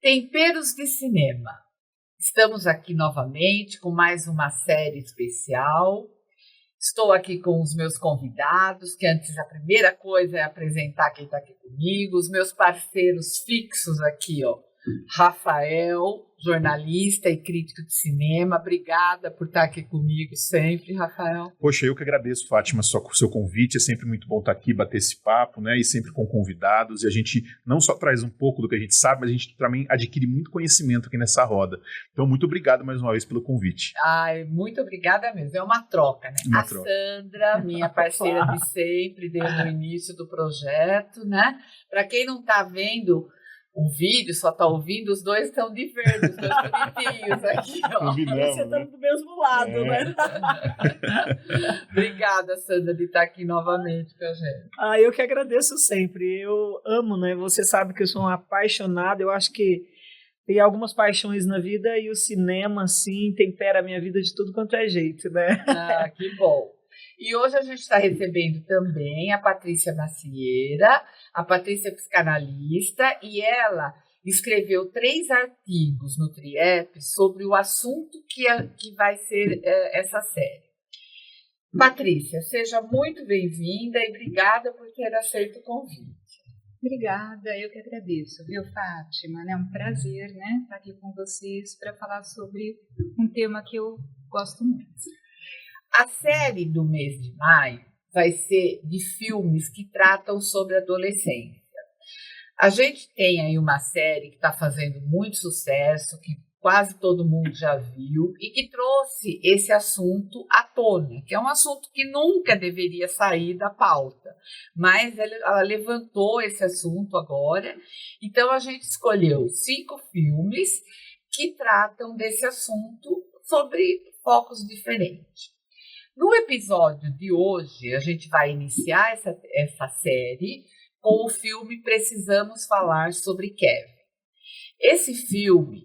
Temperos de Cinema. Estamos aqui novamente com mais uma série especial. Estou aqui com os meus convidados, que antes a primeira coisa é apresentar quem está aqui comigo, os meus parceiros fixos aqui, ó. Rafael, jornalista e crítico de cinema. Obrigada por estar aqui comigo sempre, Rafael. Poxa, eu que agradeço, Fátima, o seu convite. É sempre muito bom estar aqui, bater esse papo, né? E sempre com convidados. E a gente não só traz um pouco do que a gente sabe, mas a gente também adquire muito conhecimento aqui nessa roda. Então, muito obrigado mais uma vez pelo convite. Ai, muito obrigada mesmo. É uma troca, né? Uma troca. Sandra, minha parceira de sempre, desde o início do projeto, né? Para quem não está vendo o vídeo, só está ouvindo, os dois estão de verde, os dois bonitinhos aqui, ó. Você está do mesmo lado, né? Obrigada, Sandra, de estar aqui novamente com a gente. Eu que agradeço sempre. Eu amo, né? Você sabe que eu sou uma apaixonada. Eu acho que tem algumas paixões na vida e o cinema, assim, tempera a minha vida de tudo quanto é jeito, né? Ah, que bom. E hoje a gente está recebendo também a Patrícia Macieira. A Patrícia é psicanalista e ela escreveu 3 artigos no TRIEP sobre o assunto que vai ser essa série. Patrícia, seja muito bem-vinda e obrigada por ter aceito o convite. Obrigada, eu que agradeço, viu, Fátima? É um prazer, né, estar aqui com vocês para falar sobre um tema que eu gosto muito. A série do mês de maio vai ser de filmes que tratam sobre a adolescência. A gente tem aí uma série que está fazendo muito sucesso, que quase todo mundo já viu, e que trouxe esse assunto à tona, que é um assunto que nunca deveria sair da pauta, mas ela levantou esse assunto agora. Então a gente escolheu 5 filmes que tratam desse assunto sobre focos diferentes. No episódio de hoje, a gente vai iniciar essa série com o filme Precisamos Falar sobre Kevin. Esse filme,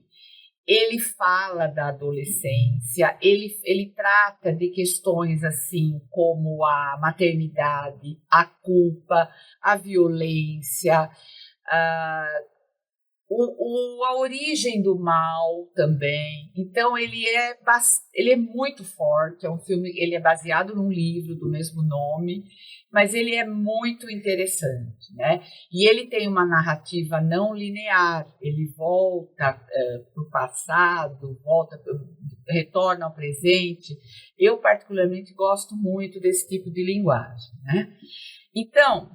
ele fala da adolescência, ele trata de questões assim como a maternidade, a culpa, a violência, a origem do mal também. Então ele é muito forte. É um filme, ele é baseado num livro do mesmo nome, mas ele é muito interessante, né? E ele tem uma narrativa não linear. Ele volta para o passado, retorna ao presente. Eu particularmente gosto muito desse tipo de linguagem, né? Então,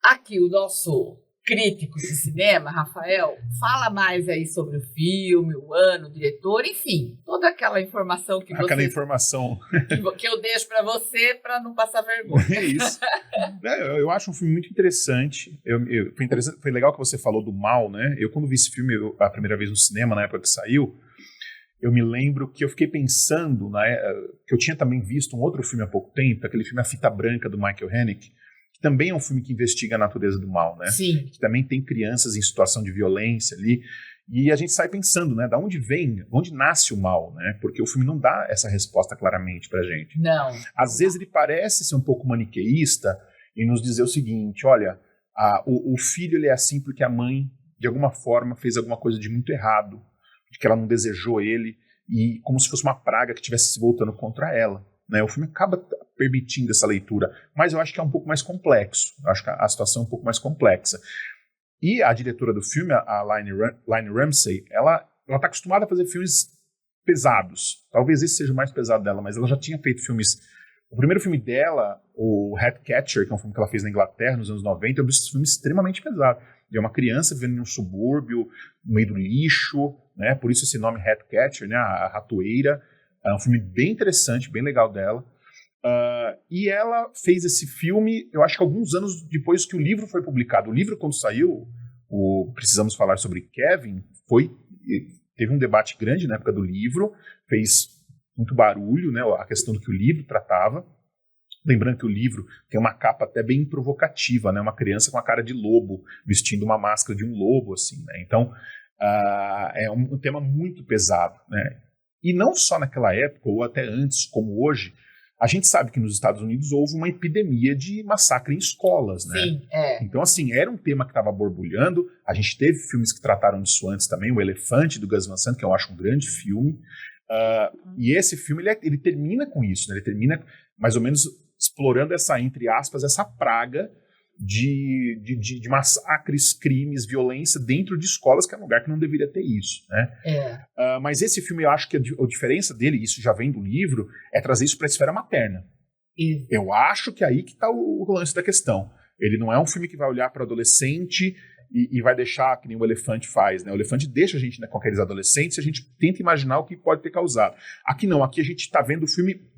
aqui o nosso crítico de cinema, Rafael, fala mais aí sobre o filme, o ano, o diretor, enfim, toda aquela informação que eu deixo para você para não passar vergonha. É isso. Eu acho um filme muito interessante. Foi legal que você falou do mal, né? Eu, quando vi esse filme a primeira vez no cinema, na época que saiu, eu me lembro que eu fiquei pensando, que eu tinha também visto um outro filme há pouco tempo, aquele filme A Fita Branca, do Michael Haneke, também é um filme que investiga a natureza do mal, né? Sim. Que também tem crianças em situação de violência ali. E a gente sai pensando, né? Da onde nasce o mal, né? Porque o filme não dá essa resposta claramente pra gente. Não. Às vezes ele parece ser um pouco maniqueísta e nos dizer o seguinte, olha, o filho ele é assim porque a mãe, de alguma forma, fez alguma coisa de muito errado, de que ela não desejou ele, e como se fosse uma praga que estivesse se voltando contra ela. Né? O filme acaba permitindo essa leitura, mas eu acho que é um pouco mais complexo. Eu acho que a situação é um pouco mais complexa. E a diretora do filme, a Laine Ramsey, ela está acostumada a fazer filmes pesados. Talvez esse seja o mais pesado dela, mas ela já tinha feito filmes. O primeiro filme dela, o Ratcatcher, que é um filme que ela fez na Inglaterra nos anos 90, é um desses filmes extremamente pesado. É uma criança vivendo em um subúrbio, no meio do lixo, né? Por isso esse nome Ratcatcher, né? A ratoeira. É um filme bem interessante, bem legal dela. E ela fez esse filme, eu acho que alguns anos depois que o livro foi publicado. O livro, quando saiu, o Precisamos Falar sobre Kevin, teve um debate grande na época do livro, fez muito barulho, né, a questão do que o livro tratava. Lembrando que o livro tem uma capa até bem provocativa, né, uma criança com a cara de lobo, vestindo uma máscara de um lobo, assim, né? Então, é um tema muito pesado, né? E não só naquela época, ou até antes, como hoje, A gente sabe que nos Estados Unidos houve uma epidemia de massacre em escolas, né? Sim, Então, assim, era um tema que estava borbulhando. A gente teve filmes que trataram disso antes também. O Elefante, do Gus Van Sant, que eu acho um grande filme. E esse filme, ele termina com isso, né? Ele termina mais ou menos explorando essa, entre aspas, essa praga de massacres, crimes, violência dentro de escolas, que é um lugar que não deveria ter isso, né? Mas esse filme, eu acho que a diferença dele, isso já vem do livro, é trazer isso para a esfera materna. Eu acho que é aí que está o lance da questão. Ele não é um filme que vai olhar para adolescente e vai deixar, que nem o Elefante faz, né? O Elefante deixa a gente, né, com aqueles adolescentes, e a gente tenta imaginar o que pode ter causado. Aqui não, aqui a gente está vendo o filme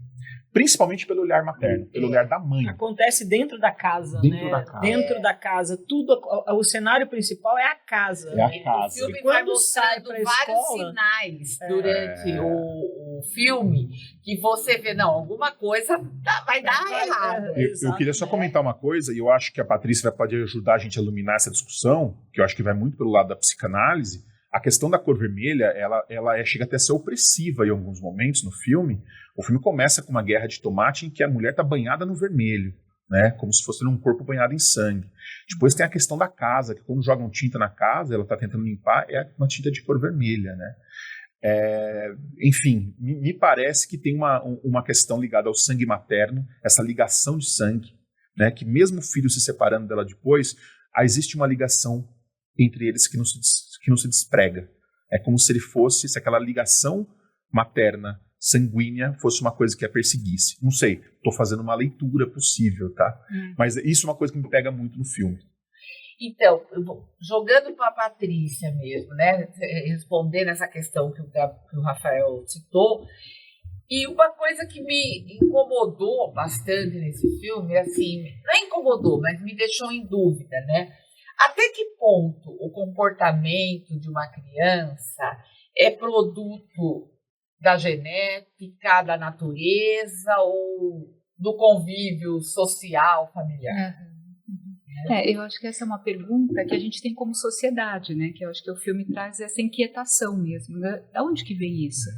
principalmente pelo olhar materno, pelo olhar da mãe. Acontece dentro da casa, Dentro né? da casa. Dentro da casa. Tudo, o cenário principal é a casa. É a né? casa. O filme E vai quando sai mostrando pra vários escola, sinais durante o filme que você vê, não, alguma coisa vai dar errado. Eu queria só comentar uma coisa, e eu acho que a Patrícia pode ajudar a gente a iluminar essa discussão, que eu acho que vai muito pelo lado da psicanálise. A questão da cor vermelha, ela chega até a ser opressiva em alguns momentos no filme. O filme começa com uma guerra de tomate em que a mulher está banhada no vermelho, né? Como se fosse um corpo banhado em sangue. Depois tem a questão da casa, que quando jogam tinta na casa, ela está tentando limpar, é uma tinta de cor vermelha, né? Enfim, me parece que tem uma questão ligada ao sangue materno, essa ligação de sangue, né? Que mesmo o filho se separando dela depois, existe uma ligação entre eles que não se desprega. É como se se aquela ligação materna, sanguínea, fosse uma coisa que a perseguisse. Não sei, estou fazendo uma leitura possível, tá? Mas isso é uma coisa que me pega muito no filme. Então, jogando para a Patrícia mesmo, né? Respondendo essa questão que o Rafael citou, e uma coisa que me incomodou bastante nesse filme, assim, não incomodou, mas me deixou em dúvida, né? Até que ponto o comportamento de uma criança é produto da genética, da natureza ou do convívio social, familiar? Eu acho que essa é uma pergunta que a gente tem como sociedade, né? Que eu acho que o filme traz essa inquietação mesmo. Né? Da onde que vem isso?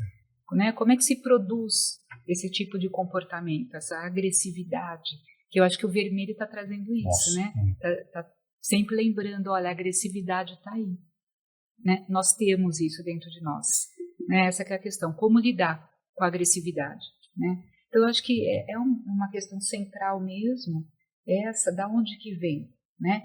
Né? Como é que se produz esse tipo de comportamento, essa agressividade? Que eu acho que o vermelho está trazendo isso, né? Tá sempre lembrando, olha, a agressividade está aí. Né? Nós temos isso dentro de nós. Né? Essa que é a questão, como lidar com a agressividade. Né? Então, eu acho que é uma questão central mesmo, essa, da onde que vem. Né?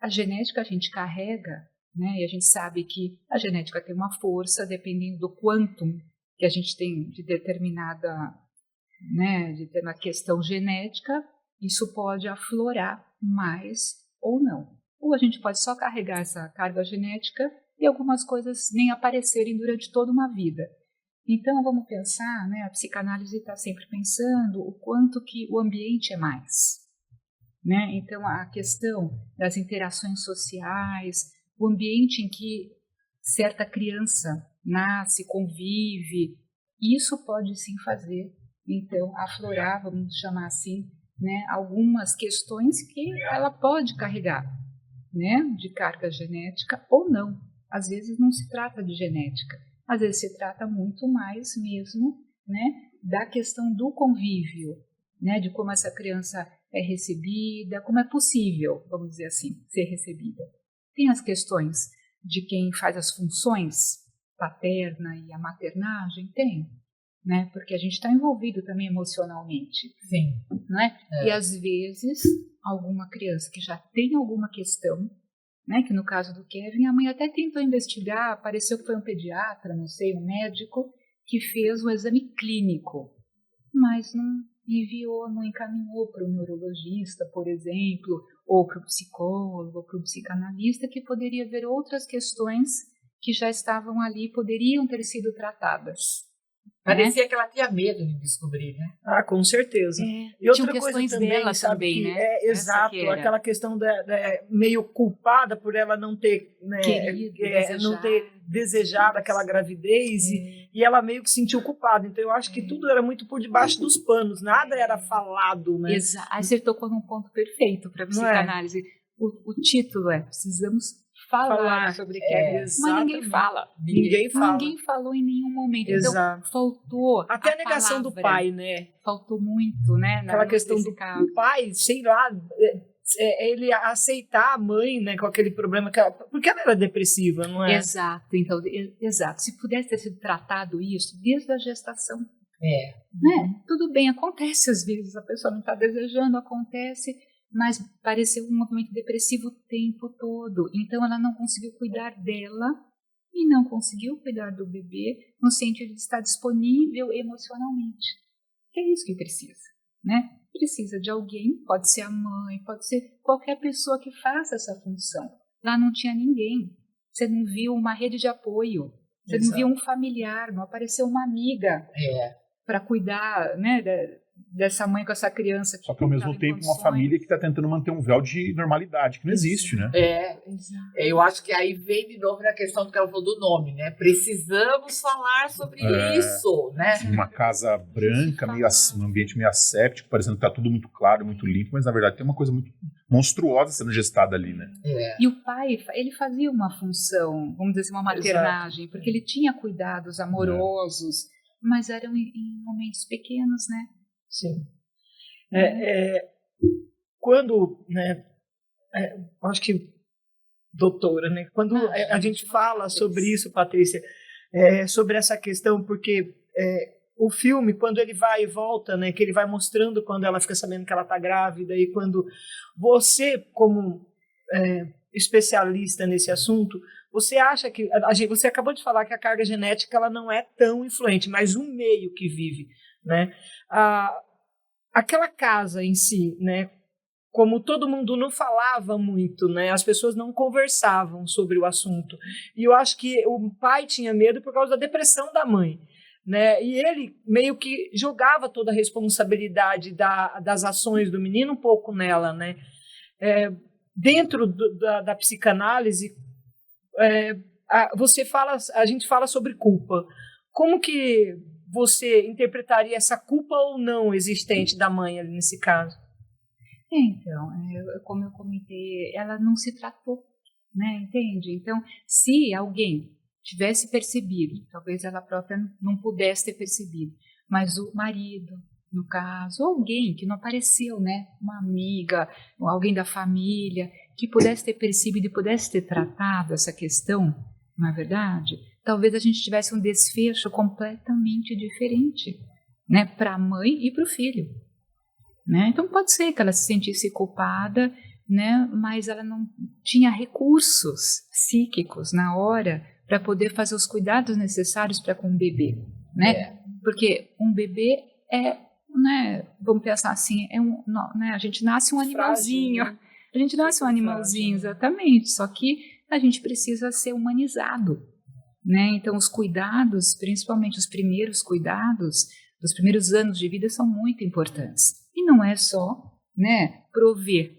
A genética a gente carrega, né? E a gente sabe que a genética tem uma força, dependendo do quantum que a gente tem de determinada, né, de ter uma questão genética, isso pode aflorar mais ou não. Ou a gente pode só carregar essa carga genética e algumas coisas nem aparecerem durante toda uma vida. Então, vamos pensar, né, a psicanálise está sempre pensando o quanto que o ambiente é mais. Né? Então, a questão das interações sociais, o ambiente em que certa criança nasce, convive, isso pode sim fazer, então, aflorar, vamos chamar assim, né, algumas questões que ela pode carregar, né, de carga genética ou não. Às vezes não se trata de genética, às vezes se trata muito mais mesmo, né, da questão do convívio, né, de como essa criança é recebida, como é possível, vamos dizer assim, ser recebida. Tem as questões de quem faz as funções paterna e a maternagem, tem, né, porque a gente está envolvido também emocionalmente. Sim. Né? E às vezes, alguma criança que já tem alguma questão, né, que no caso do Kevin, a mãe até tentou investigar, pareceu que foi um pediatra, não sei, um médico, que fez um exame clínico, mas não enviou, não encaminhou para o neurologista, por exemplo, ou para o psicólogo, ou para o psicanalista, que poderia ver outras questões que já estavam ali, poderiam ter sido tratadas. Parecia que ela tinha medo de descobrir, né? Ah, com certeza. E outra coisa também, sabe, também, que né? Exato, aquela questão meio culpada por ela não ter, né, não ter desejado aquela gravidez e ela meio que sentiu culpada. Então eu acho que tudo era muito por debaixo dos panos, nada era falado, né? Exato. Aí você tocou num ponto perfeito para a psicanálise. O título é Precisamos falar sobre Kevin, mas ninguém fala. Ninguém falou em nenhum momento. Exato. Então, faltou até a negação do pai, né? Faltou muito, né? Aquela questão do pai, sei lá, ele aceitar a mãe, né, com aquele problema, porque ela era depressiva, não é? Exato, então, exato. Se pudesse ter sido tratado isso desde a gestação, né? Tudo bem, acontece às vezes, a pessoa não está desejando, acontece, mas pareceu um movimento depressivo o tempo todo. Então, ela não conseguiu cuidar dela e não conseguiu cuidar do bebê no sentido de estar disponível emocionalmente. Que é isso que precisa, né? Precisa de alguém, pode ser a mãe, pode ser qualquer pessoa que faça essa função. Lá não tinha ninguém. Você não viu uma rede de apoio, você não viu um familiar, não apareceu uma amiga para cuidar, né, dessa mãe com essa criança. Só que ao mesmo tempo uma família que está tentando manter um véu de normalidade, que não existe, né? Eu acho que aí vem de novo na questão do que ela falou do nome, né? Precisamos falar sobre isso, né? Uma casa branca, um ambiente meio asséptico, parecendo que está tudo muito claro, muito limpo, mas na verdade tem uma coisa muito monstruosa sendo gestada ali, né? E o pai, ele fazia uma função, vamos dizer assim, uma maternagem, porque ele tinha cuidados amorosos, mas eram em momentos pequenos, né? Sim. Quando, né, acho que, doutora, né, quando a gente fala sobre isso, Patrícia, sobre essa questão, porque o filme, quando ele vai e volta, né, que ele vai mostrando quando ela fica sabendo que ela está grávida, e quando você, como especialista nesse assunto, você acha que, você acabou de falar que a carga genética ela não é tão influente, mas o meio que vive, né? Aquela casa em si, né? Como todo mundo não falava muito, né? As pessoas não conversavam sobre o assunto. E eu acho que o pai tinha medo por causa da depressão da mãe, né? E ele meio que jogava toda a responsabilidade das ações do menino um pouco nela, né? Dentro da psicanálise, a gente fala sobre culpa. Como que você interpretaria essa culpa ou não existente da mãe ali nesse caso? Então, como eu comentei, ela não se tratou, né? Entende? Então, se alguém tivesse percebido, talvez ela própria não pudesse ter percebido, mas o marido, no caso, ou alguém que não apareceu, né? Uma amiga, ou alguém da família, que pudesse ter percebido e pudesse ter tratado essa questão, não é verdade? Talvez a gente tivesse um desfecho completamente diferente, né, para a mãe e para o filho, né? Então pode ser que ela se sentisse culpada, né, mas ela não tinha recursos psíquicos na hora para poder fazer os cuidados necessários para com o bebê, né? Porque um bebê né, vamos pensar assim, né, a gente nasce um animalzinho, a gente nasce um animalzinho, exatamente, só que a gente precisa ser humanizado. Né? Então, os cuidados, principalmente os primeiros cuidados, dos primeiros anos de vida, são muito importantes. E não é só, né, prover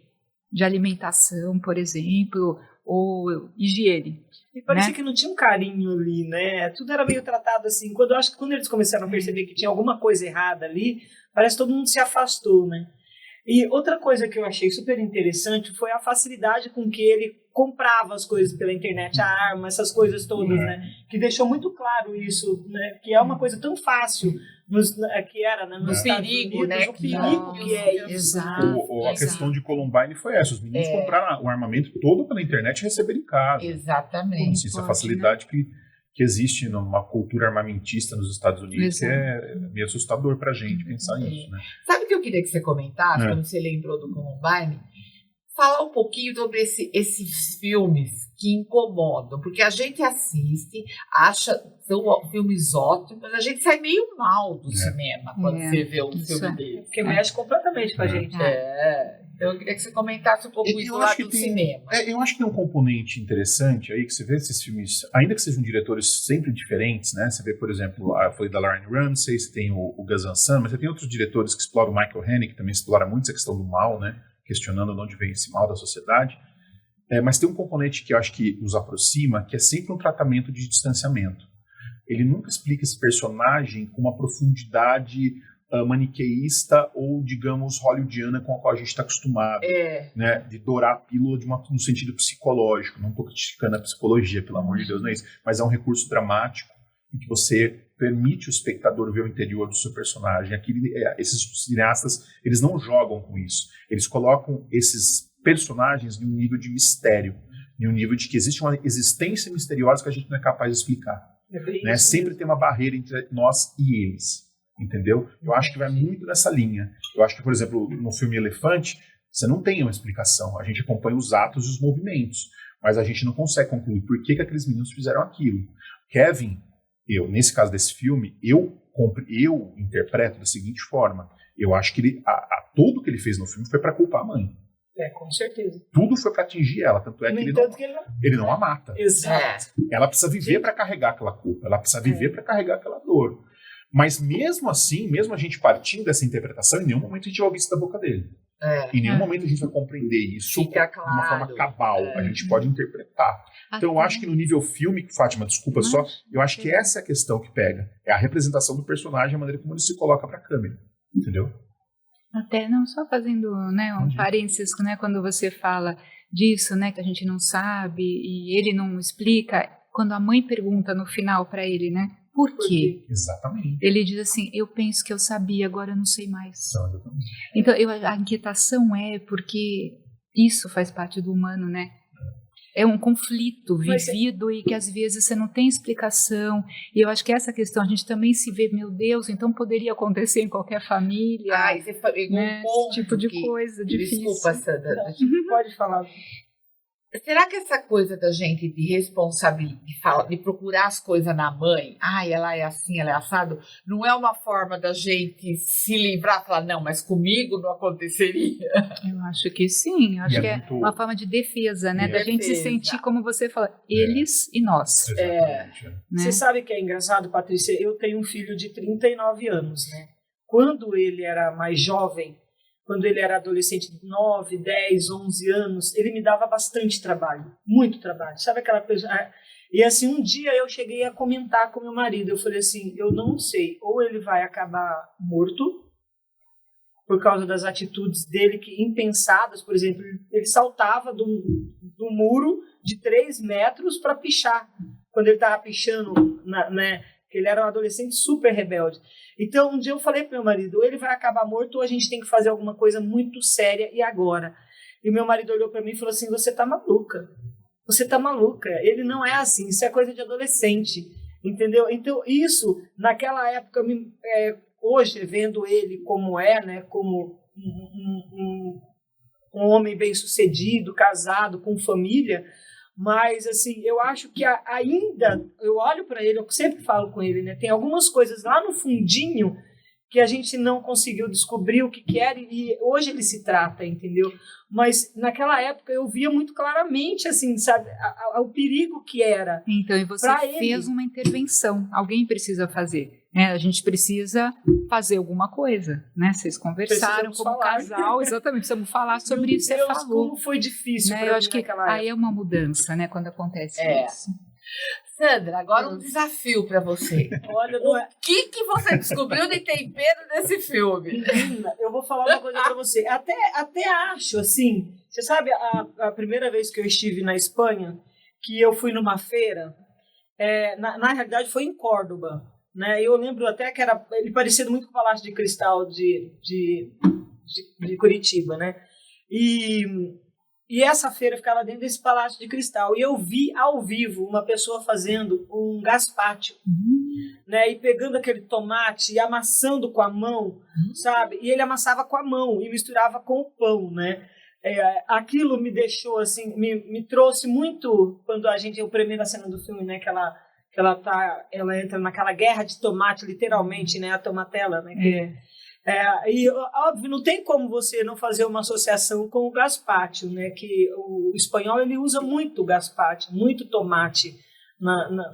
de alimentação, por exemplo, ou higiene. E parecia que não tinha um carinho ali, né? Tudo era meio tratado assim. Eu acho que quando eles começaram a perceber que tinha alguma coisa errada ali, parece que todo mundo se afastou, né? E outra coisa que eu achei super interessante foi a facilidade com que ele comprava as coisas pela internet, a arma, essas coisas todas, né? Que deixou muito claro isso, né? Que é uma coisa tão fácil que era, né? Nos perigo, Unidos, né? O perigo que é isso. A questão de Columbine foi essa. Os meninos compraram o armamento todo pela internet e receberam em casa. Exatamente. Assim, essa facilidade que existe numa cultura armamentista nos Estados Unidos, que é meio assustador pra gente pensar nisso, né? Sabe o que eu queria que você comentasse, quando você lembrou do Columbine? Falar um pouquinho sobre esses filmes que incomodam, porque a gente assiste, acha são filmes ótimos, mas a gente sai meio mal do cinema quando você vê um filme desse. Porque mexe completamente com a gente. Então eu queria que você comentasse um pouco isso do lado do cinema. Eu acho que tem um componente interessante aí, que você vê esses filmes, ainda que sejam diretores sempre diferentes, né? Você vê, por exemplo, eu falei da Lauren Ramsey, você tem o Gus Van Sant, mas você tem outros diretores que exploram, o Michael Haneke, que também explora muito essa questão do mal, né? Questionando de onde vem esse mal da sociedade. Mas tem um componente que eu acho que nos aproxima, que é sempre um tratamento de distanciamento. Ele nunca explica esse personagem com uma profundidade maniqueísta ou, digamos, hollywoodiana com a qual a gente está acostumado, né, de dourar a pílula no sentido psicológico. Não estou criticando a psicologia, pelo amor de Deus, não é isso, mas é um recurso dramático em que você permite o espectador ver o interior do seu personagem. Esses cineastas, eles não jogam com isso, eles colocam esses personagens em um nível de mistério, em um nível de que existe uma existência misteriosa que a gente não é capaz de explicar, né? Sempre tem uma barreira entre nós e eles, entendeu? Eu acho que vai muito nessa linha. Eu acho que, por exemplo, no filme Elefante, você não tem uma explicação, a gente acompanha os atos e os movimentos, mas a gente não consegue concluir por que aqueles meninos fizeram aquilo. Kevin, nesse caso desse filme, eu interpreto da seguinte forma: eu acho que tudo que ele fez no filme foi para culpar a mãe. Com certeza. Tudo foi para atingir ela, tanto é que ele não a mata. Exato. Ela precisa viver para carregar aquela culpa, ela precisa viver para carregar aquela dor. Mas mesmo assim, mesmo a gente partindo dessa interpretação, em nenhum momento a gente vai ouvir isso da boca dele. Em nenhum momento a gente vai compreender isso de uma forma cabal. A gente pode interpretar. Então eu acho que no nível filme, Fátima, desculpa só, eu acho que essa é a questão que pega. É a representação do personagem, a maneira como ele se coloca para a câmera. Entendeu? Até não só fazendo, né, um parênteses, né, quando você fala disso, né, que a gente não sabe e ele não explica, quando a mãe pergunta no final para ele, né, por quê? Exatamente. Ele diz assim: eu penso que eu sabia, agora eu não sei mais. Então, a inquietação é porque isso faz parte do humano, né? É um conflito vivido e que às vezes você não tem explicação. E eu acho que essa questão, a gente também se vê, meu Deus, então poderia acontecer em qualquer família. Você pegou um ponto. Esse tipo de coisa difícil. Desculpa, Sandra. Pode falar. Será que essa coisa da gente de responsabilidade, de procurar as coisas na mãe, ela é assim, ela é assado, não é uma forma da gente se livrar e falar, não, mas comigo não aconteceria? Eu acho que sim, eu acho que é uma forma de defesa, né? Da gente se sentir, como você fala, eles e nós. Né? Você sabe que é engraçado, Patrícia? Eu tenho um filho de 39 anos, né? Quando ele era mais jovem, quando ele era adolescente de 9, 10, 11 anos, ele me dava bastante trabalho, muito trabalho. Sabe aquela coisa? E assim, um dia eu cheguei a comentar com meu marido, eu falei assim, eu não sei, ou ele vai acabar morto, por causa das atitudes dele que impensadas, por exemplo, ele saltava do muro de 3 metros para pichar, quando ele estava pichando, né? Que ele era um adolescente super rebelde. Então, um dia eu falei para meu marido, ou ele vai acabar morto ou a gente tem que fazer alguma coisa muito séria e agora. E meu marido olhou para mim e falou assim, você tá maluca. Você tá maluca. Ele não é assim, isso é coisa de adolescente. Entendeu? Então, isso, naquela época, hoje, vendo ele como né, como um homem bem-sucedido, casado, com família, mas, assim, eu acho que ainda, eu olho para ele, eu sempre falo com ele, né? Tem algumas coisas lá no fundinho que a gente não conseguiu descobrir o que era e hoje ele se trata, entendeu? Mas naquela época eu via muito claramente, assim, sabe, o perigo que era. Então, e você fez uma intervenção, alguém precisa fazer. A gente precisa fazer alguma coisa, né? Vocês conversaram como casal, exatamente, precisamos falar sobre isso. Você falou. Como foi difícil, né? Eu acho que aí é uma mudança, né? Quando acontece isso. Sandra, agora um desafio para você. Olha, o que você descobriu de tempero nesse filme? Menina, eu vou falar uma coisa para você. Até acho, assim, você sabe a primeira vez que eu estive na Espanha, que eu fui numa feira, na realidade foi em Córdoba. Né? Eu lembro até que ele parecido muito com o Palácio de Cristal de Curitiba, né? E essa feira ficava dentro desse Palácio de Cristal. E eu vi ao vivo uma pessoa fazendo um gazpacho, né? E pegando aquele tomate e amassando com a mão, sabe? E ele amassava com a mão e misturava com o pão, né? Aquilo me deixou assim, me trouxe muito quando eu primeira cena do filme, né? Que ela entra naquela guerra de tomate, literalmente, né? A tomatela, né? E, óbvio, não tem como você não fazer uma associação com o gazpacho, né? Que o espanhol, ele usa muito gazpacho, muito tomate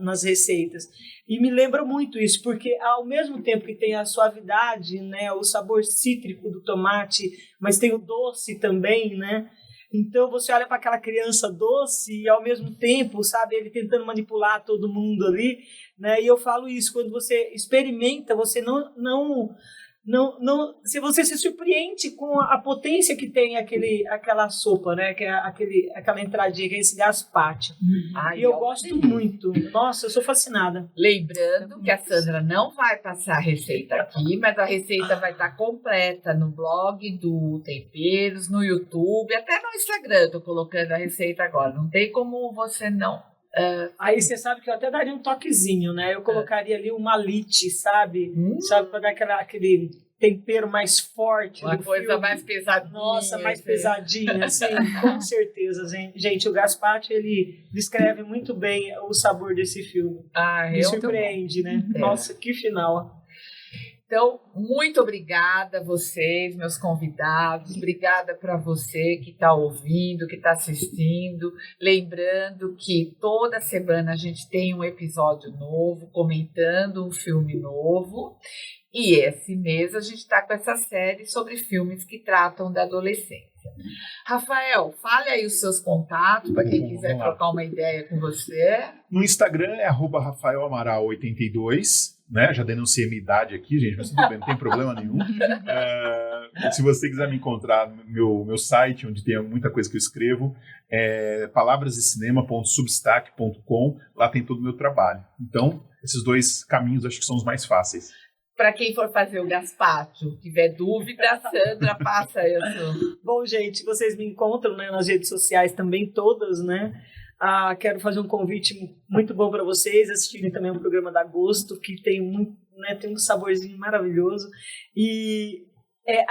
nas receitas. E me lembra muito isso, porque ao mesmo tempo que tem a suavidade, né? O sabor cítrico do tomate, mas tem o doce também, né? Então você olha para aquela criança doce e ao mesmo tempo, sabe, ele tentando manipular todo mundo ali, né? E eu falo isso, quando você experimenta, você não se você se surpreende com a potência que tem aquela sopa, né? Que é aquela entradinha, que é esse gazpacho. E eu gosto muito. Nossa, eu sou fascinada. Lembrando que a Sandra não vai passar a receita aqui, mas a receita vai estar completa no blog do Temperos, no YouTube, até no Instagram. Estou colocando a receita agora. Não tem como você não... Aí você sabe que eu até daria um toquezinho, né? Eu colocaria ali uma malite, sabe? Sabe, para dar aquele tempero mais forte. Uma coisa filme. Mais pesadinha. Nossa, mais pesadinha, assim, com certeza. Gente, o gazpacho, ele descreve muito bem o sabor desse filme. Me surpreende, né? Nossa, que final. Então, muito obrigada a vocês, meus convidados, obrigada para você que está ouvindo, que está assistindo. Lembrando que toda semana a gente tem um episódio novo, comentando um filme novo. E esse mês a gente está com essa série sobre filmes que tratam da adolescência. Rafael, fale aí os seus contatos para quem quiser trocar uma ideia com você. No Instagram é @RafaelAmaral82. Né? Já denunciei minha idade aqui, gente, mas tudo bem, não tem problema nenhum. Se você quiser me encontrar no meu site, onde tem muita coisa que eu escrevo, é palabrasdecinema.substack.com, lá tem todo o meu trabalho. Então, esses dois caminhos acho que são os mais fáceis. Para quem for fazer o gazpacho, tiver dúvida, a Sandra passa isso. Bom, gente, vocês me encontram, né, nas redes sociais também, todas, né? Quero fazer um convite muito bom para vocês assistirem também o programa da Gosto, que tem tem um saborzinho maravilhoso. E é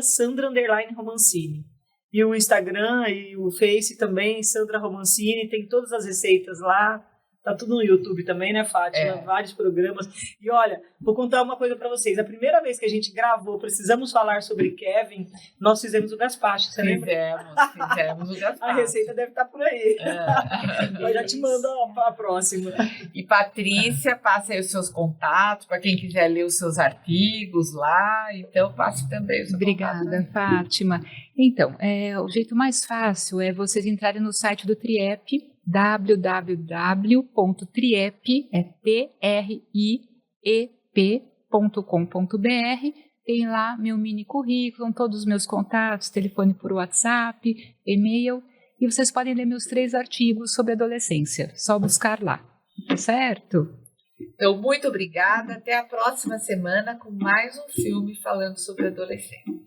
@Sandra_Romancini. E o Instagram e o Face também, Sandra Romancini, tem todas as receitas lá. Tá tudo no YouTube também, né, Fátima? Vários programas. E olha, vou contar uma coisa para vocês. A primeira vez que a gente gravou Precisamos Falar sobre Kevin, nós fizemos o gazpacho, você lembra? Fizemos o gazpacho. A receita deve estar por aí. Eu já te mando a próxima. E Patrícia, passe aí os seus contatos, para quem quiser ler os seus artigos lá. Então, passe também o seu Contato. Obrigada, Fátima. Então, o jeito mais fácil é vocês entrarem no site do TRIEP, www.triep.com.br. Tem lá meu mini currículo, todos os meus contatos, telefone por WhatsApp, e-mail, e vocês podem ler meus 3 artigos sobre adolescência, só buscar lá, tá certo? Então, muito obrigada, até a próxima semana com mais um filme falando sobre adolescência.